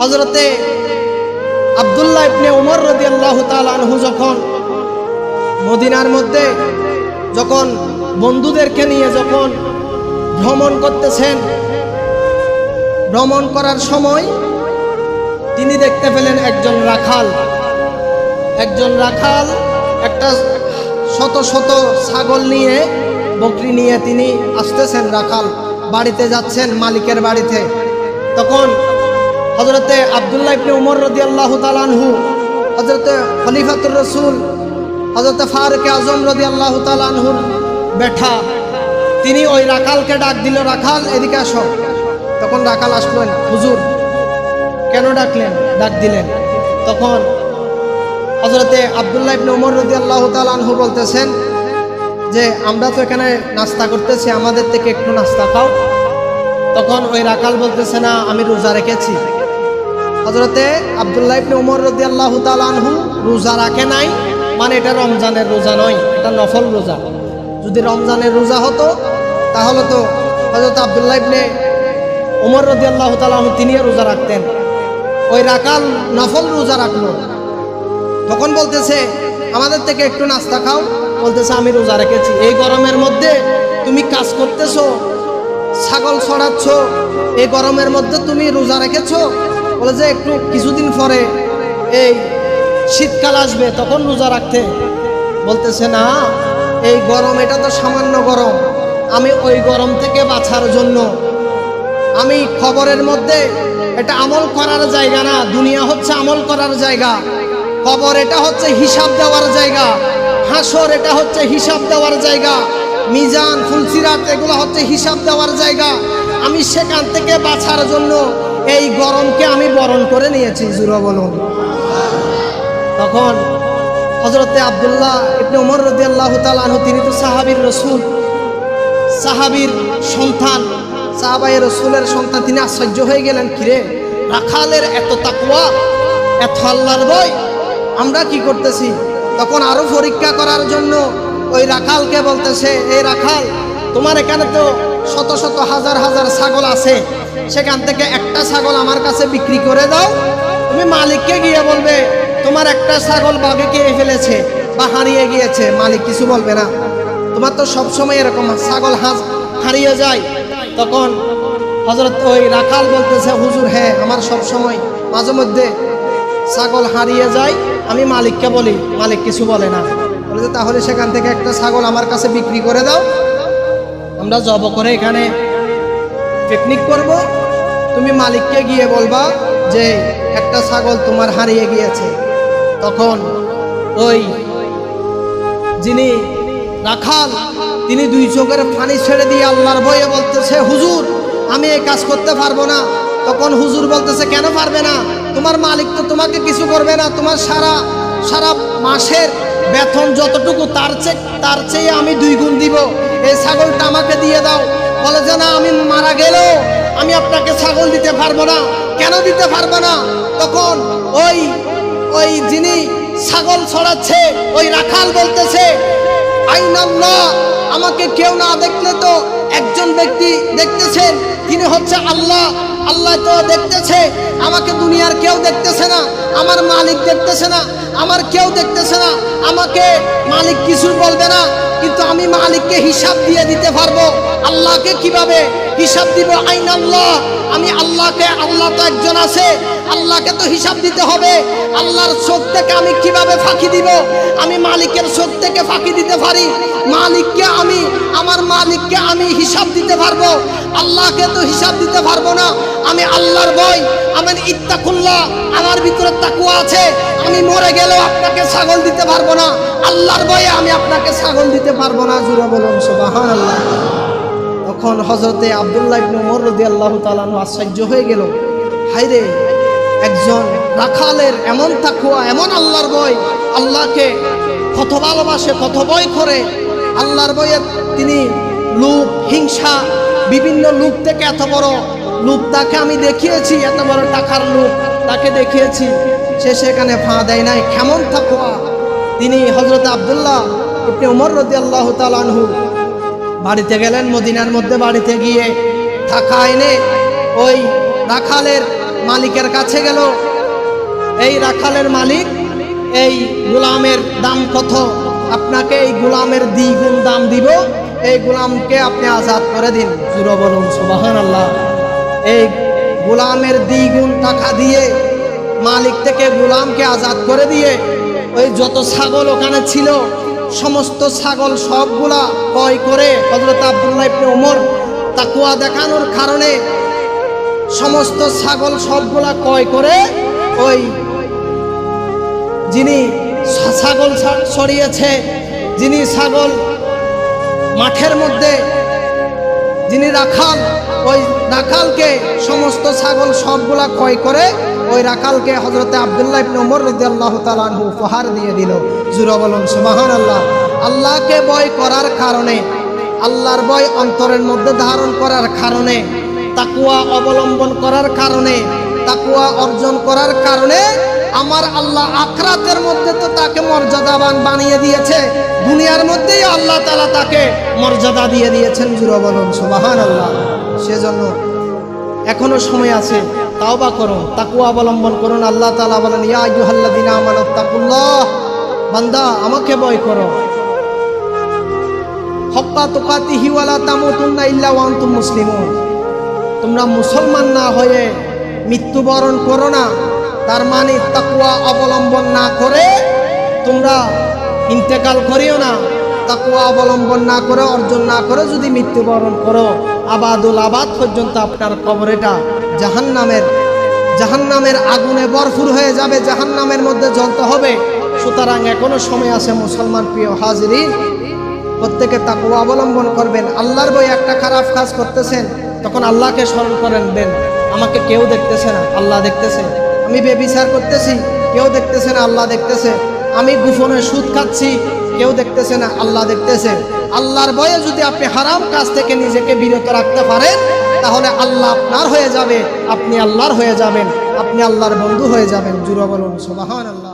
হযরতে আব্দুল্লাহ ইবনে উমর রাদিয়াল্লাহু তাআলা আনহু যখন মদিনার মধ্যে যখন বন্ধুদেরকে নিয়ে যখন ভ্রমণ করতেছেন, ভ্রমণ করার সময় তিনি দেখতে পেলেন একজন রাখাল একটা শত শত ছাগল নিয়ে, বকরি নিয়ে তিনি আসতেছেন। রাখাল বাড়িতে যাচ্ছেন, মালিকের বাড়িতে। তখন হযরতে আব্দুল্লাহ ইবনে উমর রাদিয়াল্লাহু তাআলা আনহু, হযরতে খলিফাতুর রাসূল হযরতে ফারুক আজম রাদিয়াল্লাহু তাআলা আনহুর বেটা, তিনি ওই রাখালকে ডাক দিল, রাখাল এদিকে আসো। তখন রাখাল আসলেন, হুজুর কেন ডাকলেন, ডাক দিলেন? তখন হযরতে আব্দুল্লাহ ইবনে উমর রাদিয়াল্লাহু তাআলা আনহু বলতেছেন যে আমরা তো এখানে নাস্তা করতেছি, আমাদের থেকে একটু নাস্তা খাও। তখন ওই রাখাল বলতেছে না, আমি রোজা রেখেছি। হযরতে আব্দুল্লাহ ইবনে উমর রাদিয়াল্লাহু তাআলা আনহু রোজা রাখে নাই, মানে এটা রমজানের রোজা নয়, এটা নফল রোজা। যদি রমজানের রোজা হতো তাহলে তো হযরত আব্দুল্লাহ ইবনে উমর রাদিয়াল্লাহু তাআলা আনহু তিনিও রোজা রাখতেন। ওই রাখাল নফল রোজা রাখলো। তখন বলতেছে আমাদের থেকে একটু নাস্তা খাও। বলতেছে আমি রোজা রেখেছি। এই গরমের মধ্যে তুমি কাজ করতেছো, ছাগল ছড়াচ্ছ, এই গরমের মধ্যে তুমি রোজা রেখেছো? বলে যে একটু কিছুদিন পরে এই শীতকাল আসবে, তখন রোজা রাখতে। বলতেছে না, এই গরম এটা তো সামান্য গরম, আমি ওই গরম থেকে বাঁচার জন্য আমি কবরের মধ্যে, এটা আমল করার জায়গা না, দুনিয়া হচ্ছে আমল করার জায়গা, কবর এটা হচ্ছে হিসাব দেওয়ার জায়গা, হাসর এটা হচ্ছে হিসাব দেওয়ার জায়গা, মিজান ফুলসিরাত এগুলো হচ্ছে হিসাব দেওয়ার জায়গা। আমি সেখান থেকে বাঁচার জন্য এই গরমকে আমি বরণ করে নিয়েছি, জুরা বলুন। তখন হযরতে আব্দুল্লাহ ইবনে উমর রাদিয়াল্লাহু তাআলা আনহু, তিনি তো সাহাবীর রাসূল, সাহাবীর সন্তান, সাহাবায়ে রাসূলের সন্তান, তিনি আশ্চর্য হয়ে গেলেন, কিরে রাখালের এত তাকওয়া, এত আল্লাহর ভয়, আমরা কি করতেছি? তখন আরো পরীক্ষা করার জন্য ওই রাখালকে বলতেছে, এই রাখাল, তোমার এখানে তো শত শত হাজার হাজার ছাগল আছে, সেখান থেকে একটা ছাগল আমার কাছে বিক্রি করে দাও। তুমি মালিককে গিয়ে বলবে তোমার একটা ছাগল বাঘে খেয়ে ফেলেছে বা হারিয়ে গিয়েছে, মালিক কিছু বলবে না। তোমার তো সবসময় এরকম ছাগল হারিয়ে যায়। তখন হযরত ওই রাখাল বলতেছে, হুজুর হ্যাঁ, আমার সবসময় মাঝে মধ্যে ছাগল হারিয়ে যায়, আমি মালিককে বলি, মালিক কিছু বলে না। বলে যে তাহলে সেখান থেকে একটা ছাগল আমার কাছে বিক্রি করে দাও, আমরা জব করে এখানে পিকনিক করব, তুমি মালিককে গিয়ে বলবা যে একটা ছাগল তোমার হারিয়ে গিয়েছে। তখন ওই যিনি রাখাল, তিনি দুই চোখের পানি ছেড়ে দিয়ে আল্লাহর ভয়ে বলতেছে, হুজুর আমি এই কাজ করতে পারবো না। তখন হুজুর বলতেছে, কেন পারবে না? তোমার মালিক তো তোমাকে কিছু করবে না, তোমার সারা মাসের বেতন যতটুকু তার চেয়ে আমি 2 গুণ দিব, এই ছাগলটা আমাকে দিয়ে দাও। বলে যে না, আমি মারা গেলেও আমি আপনাকে ছাগল দিতে পারবো না। কেন দিতে পারবো না? তখন ওই যিনি ছাগল ছড়াচ্ছে ওই রাখাল বলতেছে, আইনাল্লাহ, আমাকে কেউ না দেখলে তো একজন ব্যক্তি দেখতেছেন, তিনি হচ্ছে আল্লাহ। আল্লাহ তো দেখতেছে, আমাকে দুনিয়ার কেউ দেখতেছে না, আমার মালিক দেখতেছে না, আমার কেউ দেখতেছে না, আমাকে মালিক কিছু বলবে না, কিন্তু আমি মালিককে হিসাব দিয়ে দিতে পারবো। আল্লাহকে কিভাবে হিসাব দিব? আইনাল্লাহ, আমি আল্লাহকে, আল্লাহ তো একজন আছে, আল্লাহকে তো হিসাব দিতে হবে। আল্লাহর চোখ থেকে আমি কিভাবে ফাঁকি দিব? আমি মালিকের চোখ থেকে ফাঁকি দিতে পারি। মালিককে আমি, আমার মালিককে আমি হিসাব দিতে পারবো, আল্লাহকে তো হিসাব দিতে পারবো না। আমি আল্লাহর ভয়, আমার ইত্তাকুল্লাহ, আমার ভিতরে তাকওয়া আছে। আমি মরে গেলেও আপনাকে ছাগল দিতে পারবো না, আল্লাহর ভয়ে আমি আপনাকে ছাগল দিতে পারবো না। জোরে বলুন সুবহানাল্লাহ। তখন হযরতে আব্দুল্লাহ ইবনে উমর রাদিয়াল্লাহু তাআলা আশ্চর্য হয়ে গেল, হায়রে, একজন রাখালের এমন তাকওয়া, এমন আল্লাহর ভয়, আল্লাহকে কত ভালোবাসে, কত ভয় করে। আল্লাহর ভয়ে তিনি লোভ, হিংসা, বিভিন্ন লোভ থেকে এত বড় লোভ তাকে আমি দেখিয়েছি, এত বড় টাকার লোভ তাকে দেখিয়েছি, সে সেখানে ফা দেয় নাই। কেমন তাকওয়া! তিনি হযরত আব্দুল্লাহ ইবনে উমর রাদিয়াল্লাহু তাআলা আনহু বাড়িতে গেলেন, মদিনার মধ্যে বাড়িতে গিয়ে থাকা এনে ওই রাখালের মালিকের কাছে গেল, এই রাখালের মালিক, এই গোলামের দাম কত? আপনাকে এই গোলামের দ্বিগুণ দাম দিব, এই গোলামকে আপনি আজাদ করে দিন। জোরে বলুন সুবহানাল্লাহ। এই গোলামের দ্বিগুণ টাকা দিয়ে মালিক থেকে গোলামকে আজাদ করে দিয়ে ওই যত ছাগল ওখানে ছিল সমস্ত ছাগল সবগুলা ক্রয় করে হযরত আব্দুল্লাহ ইবনে ওমর তাকওয়া দেখানোর কারণে সমস্ত ছাগল সবগুলা ক্রয় করে ওই যিনি ছাগল সরিয়েছে, যিনি ছাগল মাঠের মধ্যে যিনি রাখাল, ওই রাখালকে সমস্ত ছাগল সবগুলা ক্রয় করে ওই রাখালকে হযরতে আব্দুল্লাহ ইবনে ওমর রাদিয়াল্লাহু তাআলা আনহু উপহার দিয়ে দিল। জোরে বলুন সুবহানাল্লাহ। আল্লাহকে ভয় করার কারণে, আল্লাহর ভয় অন্তরের মধ্যে ধারণ করার কারণে, তাকওয়া অবলম্বন করার কারণে, তাকওয়া অর্জন করার কারণে আমার আল্লাহ আখিরাতের মধ্যে তো তাকে মর্যাদাবান বানিয়ে দিয়েছে, দুনিয়ার মধ্যেই আল্লাহ তাআলা তাকে মর্যাদা দিয়ে দিয়েছেন। জোরে বলুন সুবহানাল্লাহ। সেজন্য এখনো সময় আছে, তাওবা করুন, তাকওয়া অবলম্বন করুন। আল্লাহ তাআলা বলেন, ইয়া আইয়ুহাল্লাযীনা আমানুত্তাকুল্লাহ, বান্দা আমাকে ভয় করো, হাক্কা তুকাতিহি ওয়া লা তামুতুন্না ইল্লা ওয়া আনতুম মুসলিমুন। তোমরা মুসলমান না হয়ে মৃত্যুবরণ করো না, তার মানে তাকওয়া অবলম্বন না করে তোমরা ইন্তেকাল করিও না। তাকওয়া অবলম্বন না করে, অর্জন না করে যদি মৃত্যুবরণ করো, আবাদুল আবাদ পর্যন্ত আপনার কবরটা জাহান্নামের আগুনে ভরপুর হয়ে যাবে, জাহান্নামের মধ্যে জ্বলতে হবে। সুতরাং এখনো সময় আছে মুসলমান প্রিয় হাজিরিন, প্রত্যেকে তাকওয়া অবলম্বন করবেন। আল্লাহর ভয়, একটা খারাপ কাজ করতেছেন তখন আল্লাহকে স্মরণ করেন দেন, আমাকে কেউ দেখতেছে না, আল্লাহ দেখতেছে। আমি বেবিচার করতেছি, কেউ দেখতেছে না, আল্লাহ দেখতেছে। আমি গোপনে সুদ খাচ্ছি, কেউ দেখতেছে না, আল্লাহ দেখতেছে। আল্লাহর ভয়ে যদি আপনি হারাম কাজ থেকে নিজেকে বিরত রাখতে পারেন, তাহলে আল্লাহ আপনার হয়ে যাবে, আপনি আল্লাহর হয়ে যাবেন, আপনি আল্লাহর বন্ধু হয়ে যাবেন। জোরে বলুন সুবহানাল্লাহ।